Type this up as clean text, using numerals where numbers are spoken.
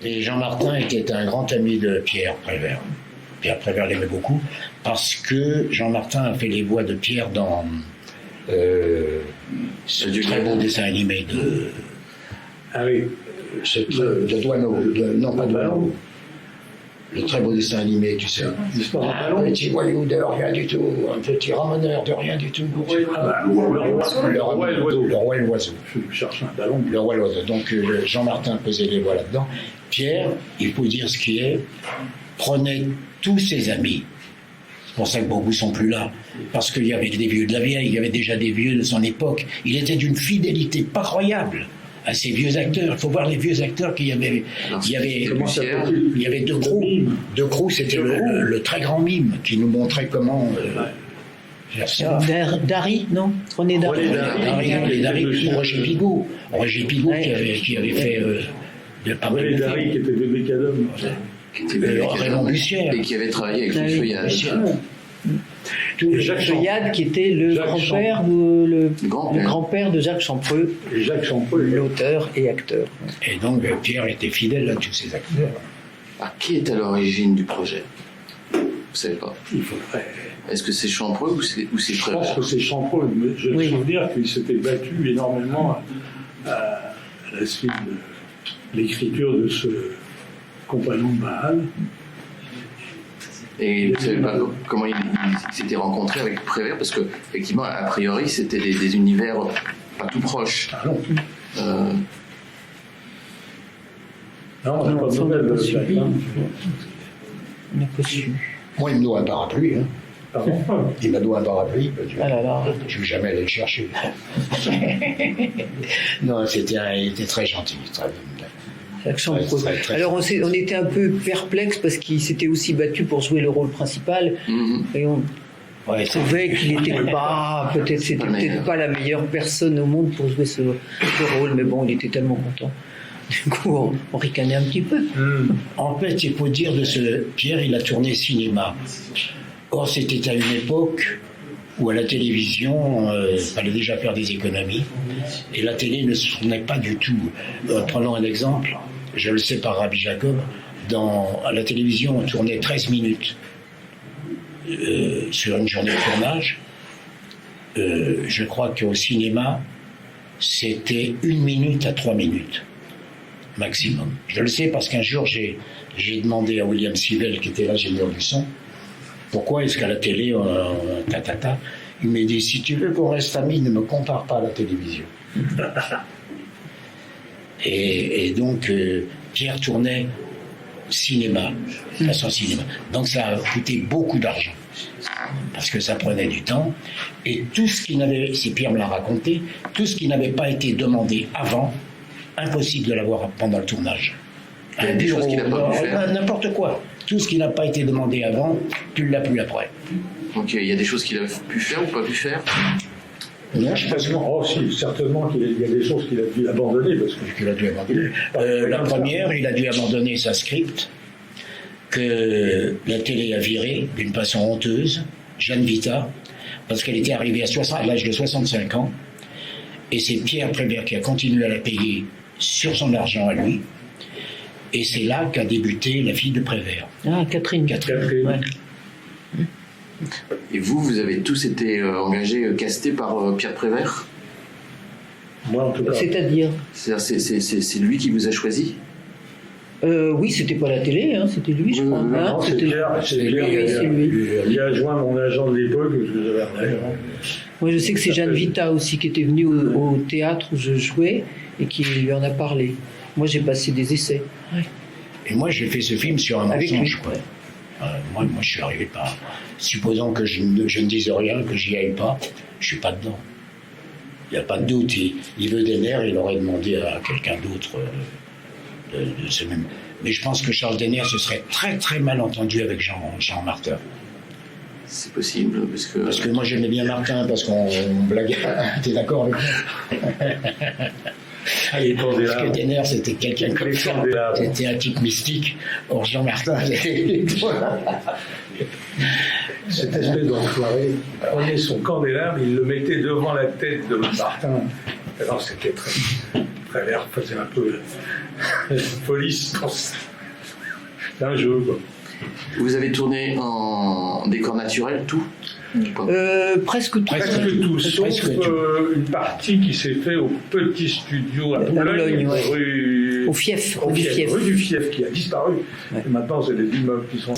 Et Jean Martin était un grand ami de Pierre Prévert. Pierre Prévert l'aimait beaucoup parce que Jean Martin a fait les voix de Pierre dans ce très beau dessin animé de... Ah oui. De Doineau. Non, pas Doineau. Le très beau dessin animé, tu sais. Un petit voyou de rien du tout, un petit ramoneur de rien du tout. Le roi et l'oiseau. Je cherche un ballon. Le roi et l'oiseau. Donc Jean Martin faisait les voix là-dedans. Pierre, il faut dire ce qui est, prenait tous ses amis. C'est pour ça que beaucoup sont plus là. Parce qu'il y avait des vieux de la vieille, il y avait déjà des vieux de son époque. Il était d'une fidélité pas croyable à ces vieux acteurs. Il faut voir les vieux acteurs qu'il y avait. Il y avait De Croo. De Croo, c'était le très grand mime qui nous montrait comment faire ça. Dari, non? René Dari. Roger Pigault. Roger Pigault qui avait fait René Dari qui était bébé Cadom. Raymond Bussière. Et qui avait travaillé avec Louis Feuillade. Jacques Feuillade qui était le grand-père ou le grand-père de Jacques Champreux, l'auteur et acteur. Et donc Pierre était fidèle à tous ces acteurs. Ah, qui est à l'origine du projet? Vous savez pas. Il faudrait... Est-ce que c'est Champreux ou c'est Prévert? Je pense que c'est Champreux, mais je me souviens qu'il s'était battu énormément à la suite de l'écriture de ce compagnon de Mahal. Et vous savez pas comment il s'était rencontré avec Prévert? Parce que, effectivement, a priori, c'était des univers pas tout proches. Ah non. Non, on n'a pas de nouvelles de ça. On n'a pas su. Moi, il me doit un parapluie. Hein. Pardon? Il me doit un parapluie. Ah là là. Je ne vais jamais aller le chercher. Non, il était très gentil. Jacques Champreux. Alors on était un peu perplexe parce qu'il s'était aussi battu pour jouer le rôle principal. Et on trouvait qu'il n'était pas, peut-être pas la meilleure personne au monde pour jouer ce rôle, mais bon, il était tellement content. Du coup, on ricanait un petit peu. En fait, il faut dire de ce Pierre, il a tourné cinéma. Or, c'était à une époque où à la télévision, il fallait déjà faire des économies. Et la télé ne se tournait pas du tout. Prenons un exemple, je le sais par Rabbi Jacob, à la télévision, on tournait 13 minutes sur une journée de tournage. Je crois qu'au cinéma, c'était 1 minute à 3 minutes, maximum. Je le sais parce qu'un jour, j'ai demandé à William Sivell, qui était l'ingénieur du son, pourquoi est-ce qu'à la télé, il m'a dit, si tu veux qu'on reste amis, ne me compare pas à la télévision. et donc, Pierre tournait cinéma, façon cinéma. Donc ça a coûté beaucoup d'argent, parce que ça prenait du temps. Et tout ce qui n'avait, si Pierre me l'a raconté, tout ce qui n'avait pas été demandé avant, impossible de l'avoir pendant le tournage. Un bureau, n'importe quoi. Tout ce qui n'a pas été demandé avant, tu ne l'as plus après. Ok, il y a des choses qu'il a pu faire ou pas pu faire? Non, je pense Oh si, certainement qu'il y a des choses qu'il a dû abandonner. Parce qu'il a dû abandonner. La première, il a dû abandonner sa script, que la télé a viré d'une façon honteuse, Jeanne Vita, parce qu'elle était arrivée à l'âge de 65 ans, et c'est Pierre Prévert qui a continué à la payer sur son argent à lui. Et c'est là qu'a débuté La fille de Prévert. Ah, Catherine. Ouais. Et vous avez tous été engagés, castés par Pierre Prévert? Moi, en tout cas. C'est-à-dire c'est lui qui vous a choisi? Oui, c'était pas la télé, hein, c'était lui, je crois. Non, c'est Pierre. C'est lui. Il a joint mon agent de l'époque, que je devais revenir. Moi, je sais que c'est Jeanne Vita aussi qui était venue au théâtre où je jouais et qui lui en a parlé. Moi, j'ai passé des essais. Ouais. Et moi, j'ai fait ce film sur un mensonge. Moi, je suis arrivé par... Supposons que je ne dise rien, que j'y aille pas, je suis pas dedans. Il n'y a pas de doute. Il veut des nerfs, il aurait demandé à quelqu'un d'autre de ce même... Mais je pense que Charles Denner se serait très très mal entendu avec Jean Martin. C'est possible, parce que moi j'aimais bien Martin, parce qu'on blaguait. T'es d'accord avec moi? Parce que Denner, c'était quelqu'un comme ça. C'était un type mystique. Or, Jean Martin, c'était... Cette espèce d'enfoiré prenait son candélabre, il le mettait devant la tête de Martin. Alors, c'était très... Prévert faisait un peu police pour ça. C'est un jeu, quoi. Vous avez tourné en décor naturel, tout? Presque tout. Presque tout, sauf presque tout. une partie qui s'est faite au petit studio à Boulogne, ouais. rue... Au Fief. Rue du Fief, qui a disparu. Ouais. Et maintenant, c'est des immeubles qui sont